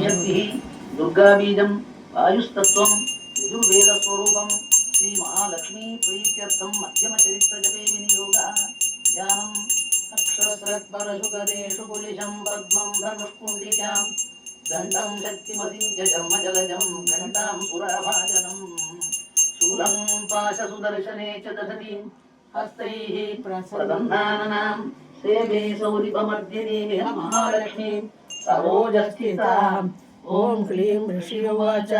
शक्ति दुर्गा बीजम वायुस्तत्वं यजुर्वेद स्वरूपं श्री महालक्ष्मी प्रीत्यर्थं मध्यम चरित्र जपे विनियोगः ज्ञानम् अक्षरस्रत्परशुकरेषु कुलिशं पद्मं धनुष्कुण्डिकां दण्डं शक्तिमतिं च जन्मजलजं घण्टां सुराभाजनं शूलं पाशसुदर्शने च दशतीं हस्तैः प्रदन्नानां सेवे सौरिपमर्दिनी महालक्ष्मी सरोजस्थिताम् ओं क्लीं ऋषि उवाच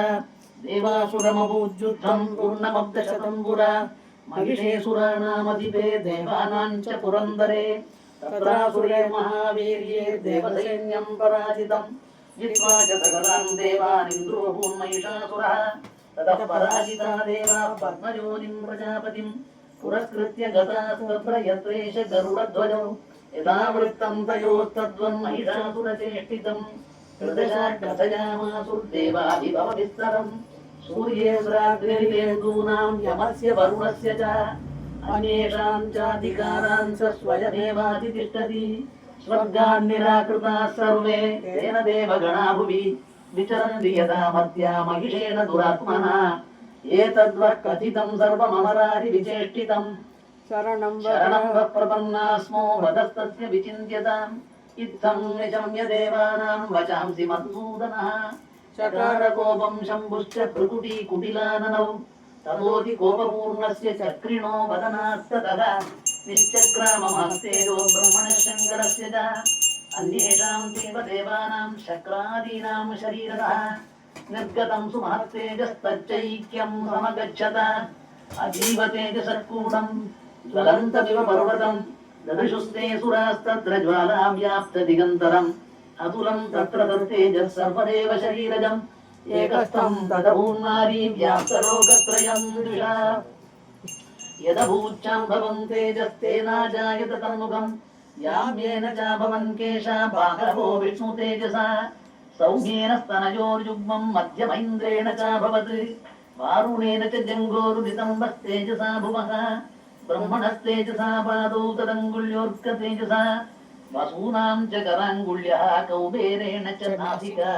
देवासुरमभूज्युद्धं पूर्णमब्धशतं पुरा महिषेसुराणामधिपे देवानां च पुरन्दरे तत्रासुरे महावीर्ये देवसैन्यं पराजितं जित्वा च सकलान् देवान् इन्द्रो भून्महिषासुरः ततः पराजिता देवाः पद्मयोनिं प्रजापतिं पुरस्कृत्य गतास्तत्र यत्रेष गरुडध्वजौ यदा वृत्तं तयोस्तद्वन्महिषासुरचेष्टितं हृदशाट्कथयामासुर्देवाभिभवविस्तरम् सूर्येन्द्राग्निर्वेन्दूनां यमस्य वरुणस्य च अन्येषां चाधिकारान् स स्वयमेवाधितिष्ठति स्वर्गान् निराकृताः सर्वे तेन देवगणा भुवि विचरन्ति यदा मत्या महिषेण दुरात्मना एतद्वः कथितं सर्वममरारि विचेष्टितं शरणं वः प्रपन्नास्मो वदस्तस्य विचिन्त्यताम् इत्थं निशम्य देवानां वचांसि मधुसूदनः चकारकोपं शम्भुश्च भृकुटी कुटिलाननौ ततोऽति कोपपूर्णस्य चक्रिणो वदनास्ततः निश्चक्राममस्तेजो ब्रह्मणशङ्करस्य च अन्येषां देवदेवानां शक्रादीनां शरीरतः निर्गतं सुमहत्तेजस्तच्चैक्यं समगच्छत अजीवतेजसत्कूटं ज्वलन्तमिव पर्वतं ददृशुस्ते सुरास्तत्र ज्वाला व्याप्तदिगन्तरम् अतुलं तत्र तत्तेजः सर्वदेव शरीरजम् एकस्थं तदभून्नारी व्याप्तलोकत्रयं दृशा यदभूच्चाम्भवं तेजस्तेनाजायत तन्मुखं याम्येन चाभवन् केशा बाहवो विष्णुतेजसा सौम्येन स्तनयोर्युग्मं मध्यमैन्द्रेण चाभवत् वारुणेन च जङ्घोरुदितम्बस्तेजसा भुवः ब्रह्मणस्तेजसा पादौ तदङ्गुल्योऽर्कतेजसा वसूनां च कराङ्गुल्यः कौबेरेण च नासिका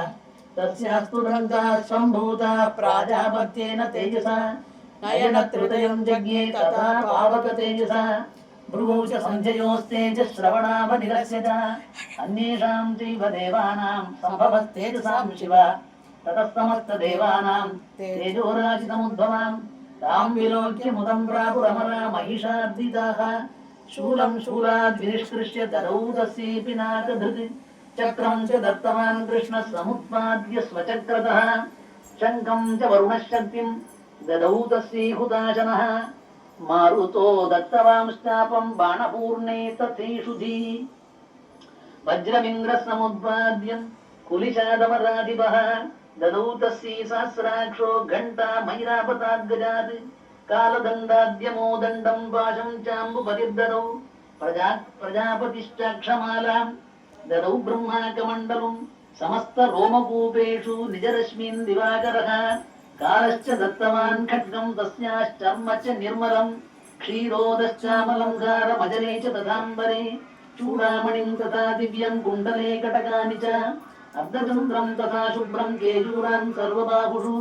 तस्यास्तु दन्ताः सम्भूताः प्राजापत्येन तेजसा नयनत्रितयं जज्ञे तथा पावकतेजसा भ्रुवौ च सञ्जयोस्तेजः श्रवणाभनिरस्य च अन्येषां चैव देवानां सम्भवस्तेजसां शिव ततः समस्तदेवानां तेजोराजितमुद्भवां तां विलोक्य मुदं प्रापुरमरा महिषार्दिताः शूलं शूलाद्विनिष्कृष्य ददौ तस्यै पिनाकधृत् चक्रं च दत्तवान् कृष्णः समुत्पाद्य स्वचक्रतः शङ्खं च वरुणः शक्तिं ददौ तस्यै हुताशनः मारुतो दत्तवांश्चापं बाणपूर्णे तथैषुधि वज्रमिन्द्रः समुत्पाद्य कुलिशादमराधिपः ददौ तस्यै सहस्राक्षो घण्टा मैरापताद्गजात् कालदण्डाद्यमोदण्डं पाशं चाम्बुपतिर्ददौ प्रजापतिश्चाक्षमालां ददौ ब्रह्माकमण्डलं समस्तरोमकूपेषु निजरश्मीन् दिवाकरः कालश्च दत्तवान् खड्गं तस्याश्चर्म च निर्मलं क्षीरोदश्चामलङ्कारमजले च तथाम्बरे चूडामणिं तथा दिव्यं कुण्डले कटकानि च अर्धचन्द्रं तथा शुभ्रं केयूरान् सर्वबाहुषु